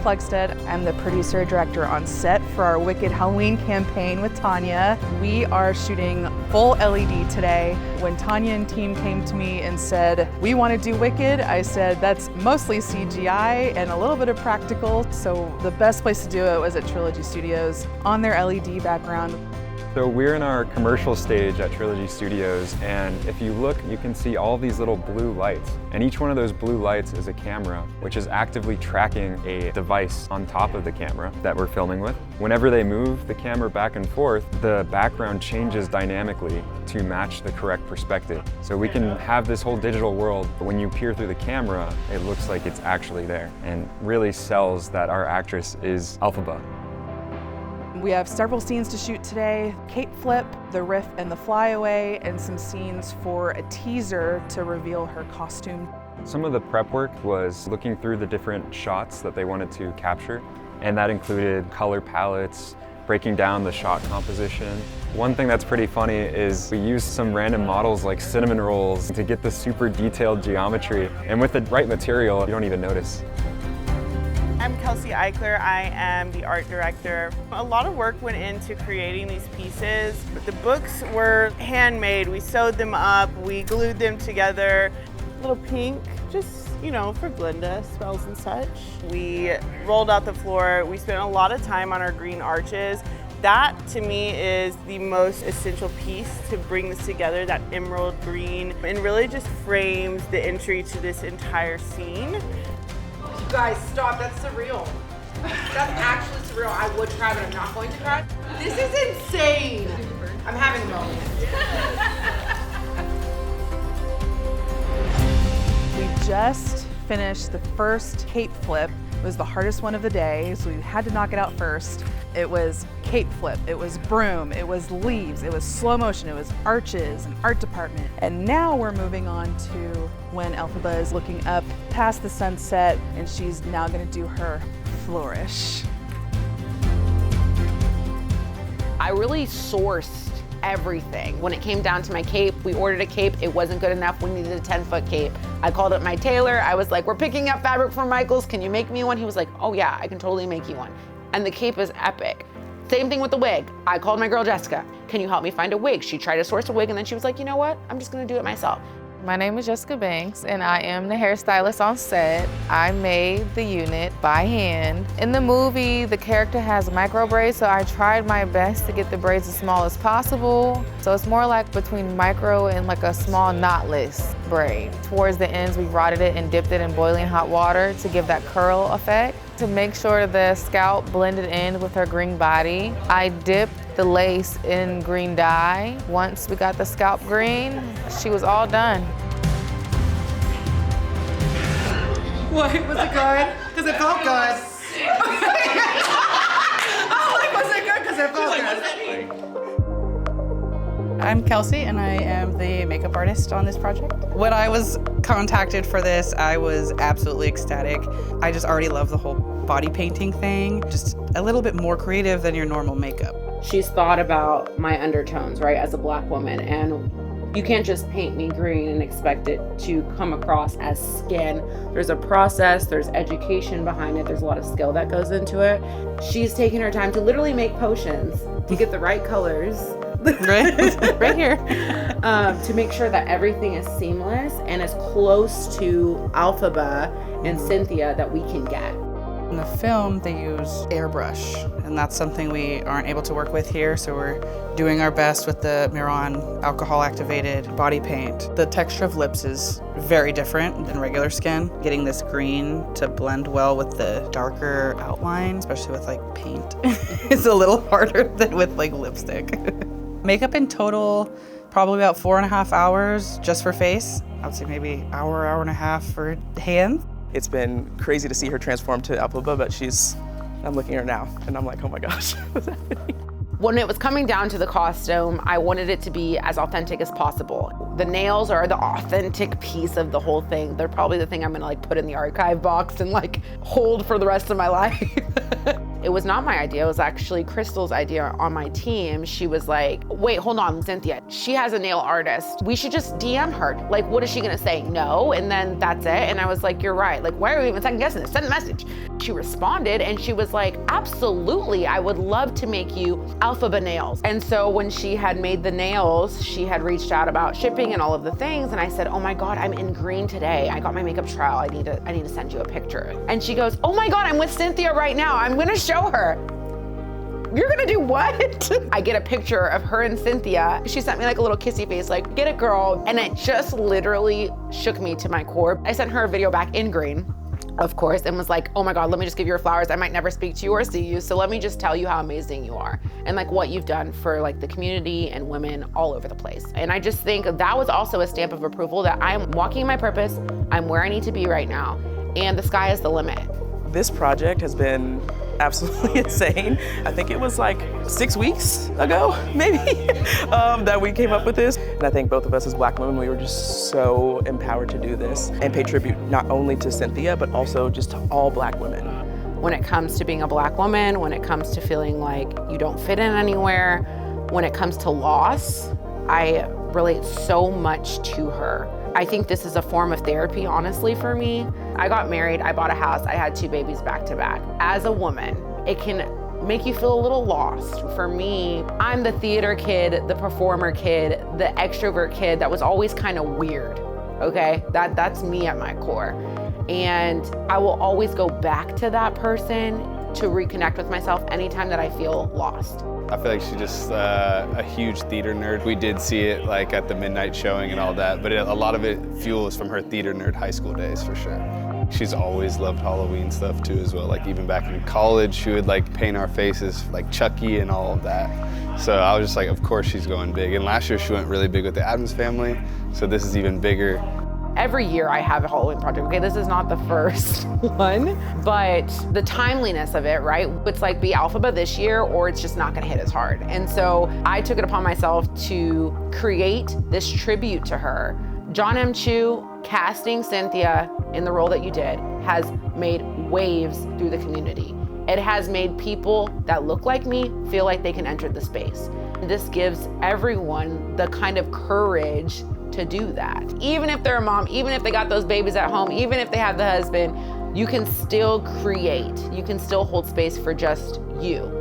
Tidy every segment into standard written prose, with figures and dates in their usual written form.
Plugstead. I'm the producer and director on set for our Wicked Halloween campaign with Tanya. We are shooting full LED today. When Tanya and team came to me and said, we want to do Wicked, I said, that's mostly CGI and a little bit of practical. So the best place to do it was at Trilogy Studios on their LED background. So we're in our commercial stage at Trilogy Studios, and if you look, you can see all these little blue lights. And each one of those blue lights is a camera, which is actively tracking a device on top of the camera that we're filming with. Whenever they move the camera back and forth, the background changes dynamically to match the correct perspective. So we can have this whole digital world, but when you peer through the camera, it looks like it's actually there, and really sells that our actress is Elphaba. We have several scenes to shoot today: cape flip, the riff and the flyaway, and some scenes for a teaser to reveal her costume. Some of the prep work was looking through the different shots that they wanted to capture, and that included color palettes, breaking down the shot composition. One thing that's pretty funny is we used some random models like cinnamon rolls to get the super detailed geometry, and with the right material, you don't even notice. I'm Kelsey Eichler. I am the art director. A lot of work went into creating these pieces. The books were handmade. We sewed them up, we glued them together. A little pink, just, you know, for Glinda, spells and such. We rolled out the floor. We spent a lot of time on our green arches. That, to me, is the most essential piece to bring this together, that emerald green, and really just frames the entry to this entire scene. Guys, stop, that's surreal. That's actually surreal. I would cry, but I'm not going to cry. This is insane. I'm having a moment. We just finished the first cape flip. It was the hardest one of the day, so we had to knock it out first. It was cape flip, it was broom, it was leaves, it was slow motion, it was arches and art department. And now we're moving on to when Elphaba is looking up past the sunset, and she's now gonna do her flourish. I really sourced everything. When it came down to my cape, we ordered a cape, it wasn't good enough, we needed a 10-foot cape. I called up my tailor, I was like, we're picking up fabric for Michaels, can you make me one? He was like, oh yeah, I can totally make you one. And the cape is epic. Same thing with the wig. I called my girl Jessica, can you help me find a wig? She tried to source a wig and then she was like, you know what? I'm just gonna do it myself. My name is Jessica Banks and I am the hairstylist on set. I made the unit by hand. In the movie, the character has micro braids, so I tried my best to get the braids as small as possible. So it's more like between micro and like a small knotless braid. Towards the ends, we rotted it and dipped it in boiling hot water to give that curl effect. To make sure the scalp blended in with her green body, I dipped the lace in green dye. Once we got the scalp green, she was all done. What, was it good? Because it felt good. Oh, like, was it good? Because it felt good. I'm Kelsey and I am the makeup artist on this project. When I was contacted for this, I was absolutely ecstatic. I just already love the whole body painting thing, just a little bit more creative than your normal makeup. She's thought about my undertones, right, as a Black woman, and you can't just paint me green and expect it to come across as skin. There's a process, there's education behind it, there's a lot of skill that goes into it. She's taken her time to literally make potions to get the right colors. Right here. To make sure that everything is seamless and as close to Elphaba and Cynthia that we can get. In the film, they use airbrush, and that's something we aren't able to work with here, so we're doing our best with the Miron alcohol-activated body paint. The texture of lips is very different than regular skin. Getting this green to blend well with the darker outline, especially with like paint, is a little harder than with like lipstick. Makeup in total, probably about 4.5 hours just for face. I would say maybe hour and a half for hands. It's been crazy to see her transform to Elphaba, but I'm looking at her now and I'm like, oh my gosh, what's happening? When it was coming down to the costume, I wanted it to be as authentic as possible. The nails are the authentic piece of the whole thing. They're probably the thing I'm gonna like put in the archive box and like hold for the rest of my life. It was not my idea, it was actually Crystal's idea on my team. She was like, wait, hold on, Cynthia, she has a nail artist. We should just DM her. Like, what is she gonna say? No, and then that's it. And I was like, you're right. Like, why are we even second guessing this? Send a message. She responded and she was like, absolutely, I would love to make you Elphaba nails. And so when she had made the nails, she had reached out about shipping and all of the things. And I said, oh my God, I'm in green today. I got my makeup trial. I need to send you a picture. And she goes, oh my God, I'm with Cynthia right now. I'm gonna show her. You're gonna do what? I get a picture of her and Cynthia. She sent me like a little kissy face, like, get it, girl. And it just literally shook me to my core. I sent her a video back in green, of course, and was like, oh my God, let me just give you your flowers. I might never speak to you or see you, so let me just tell you how amazing you are and like what you've done for like the community and women all over the place. And I just think that was also a stamp of approval that I'm walking in my purpose, I'm where I need to be right now, and the sky is the limit. This project has been absolutely insane. I think it was like 6 weeks ago, maybe, that we came up with this. And I think both of us as Black women, we were just so empowered to do this and pay tribute not only to Cynthia, but also just to all Black women. When it comes to being a Black woman, when it comes to feeling like you don't fit in anywhere, when it comes to loss, I relate so much to her. I think this is a form of therapy, honestly, for me. I got married, I bought a house, I had 2 babies back to back. As a woman, it can make you feel a little lost. For me, I'm the theater kid, the performer kid, the extrovert kid that was always kind of weird, okay? That's me at my core. And I will always go back to that person to reconnect with myself anytime that I feel lost. I feel like she's just a huge theater nerd. We did see it like at the midnight showing and all that, but a lot of it fuels from her theater nerd high school days for sure. She's always loved Halloween stuff too as well. Like even back in college, she would like paint our faces like Chucky and all of that. So I was just like, of course she's going big. And last year she went really big with the Addams Family, so this is even bigger. Every year I have a Halloween project. Okay, this is not the first one, but the timeliness of it, right? It's like be Elphaba this year or it's just not gonna hit as hard. And so I took it upon myself to create this tribute to her. John M. Chu casting Cynthia in the role that you did has made waves through the community. It has made people that look like me feel like they can enter the space. This gives everyone the kind of courage to do that. Even if they're a mom, even if they got those babies at home, even if they have the husband, you can still create. You can still hold space for just you.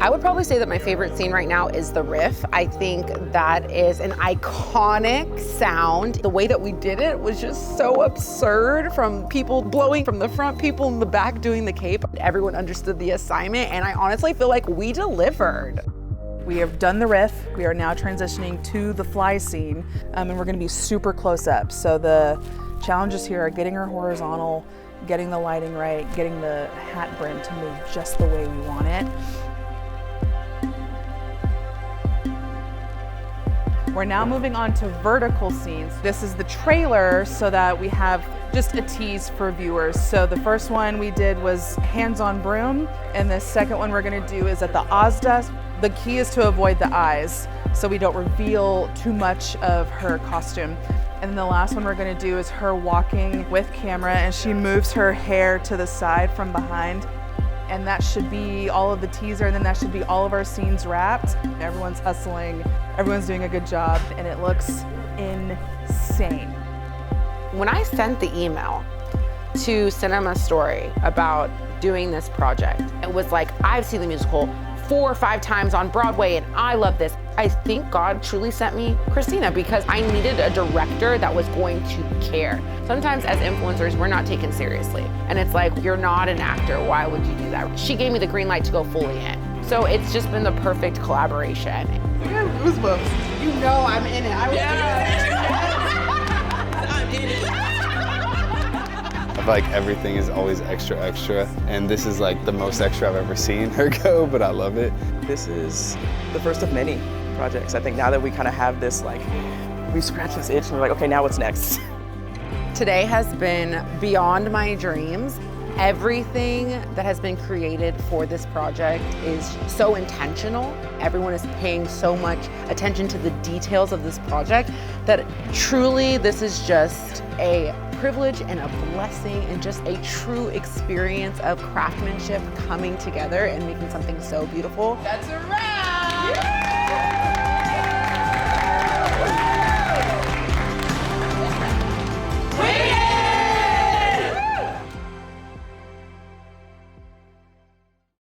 I would probably say that my favorite scene right now is the riff. I think that is an iconic sound. The way that we did it was just so absurd, from people blowing from the front, people in the back doing the cape. Everyone understood the assignment, and I honestly feel like we delivered. We have done the riff. We are now transitioning to the fly scene, and we're gonna be super close up. So the challenges here are getting her horizontal, getting the lighting right, getting the hat brim to move just the way we want it. We're now moving on to vertical scenes. This is the trailer so that we have just a tease for viewers. So the first one we did was hands-on broom, and the second one we're gonna do is at the Ozda. The key is to avoid the eyes so we don't reveal too much of her costume. And then the last one we're gonna do is her walking with camera, and she moves her hair to the side from behind. And that should be all of the teaser, and then that should be all of our scenes wrapped. Everyone's hustling, everyone's doing a good job, and it looks insane. When I sent the email to Cinema Story about doing this project, it was like, I've seen the musical 4 or 5 times on Broadway and I love this. I think God truly sent me Christina because I needed a director that was going to care. Sometimes as influencers, we're not taken seriously. And it's like, you're not an actor, why would you do that? She gave me the green light to go fully in. So it's just been the perfect collaboration. I got goosebumps. You know I'm in it. I was I'm in it. I feel like everything is always extra, extra. And this is like the most extra I've ever seen her go, but I love it. This is the first of many projects. I think now that we kind of have this, like, we scratched this itch and we're like, okay, now what's next? Today has been beyond my dreams. Everything that has been created for this project is so intentional. Everyone is paying so much attention to the details of this project that truly this is just a privilege and a blessing and just a true experience of craftsmanship coming together and making something so beautiful. That's a wrap!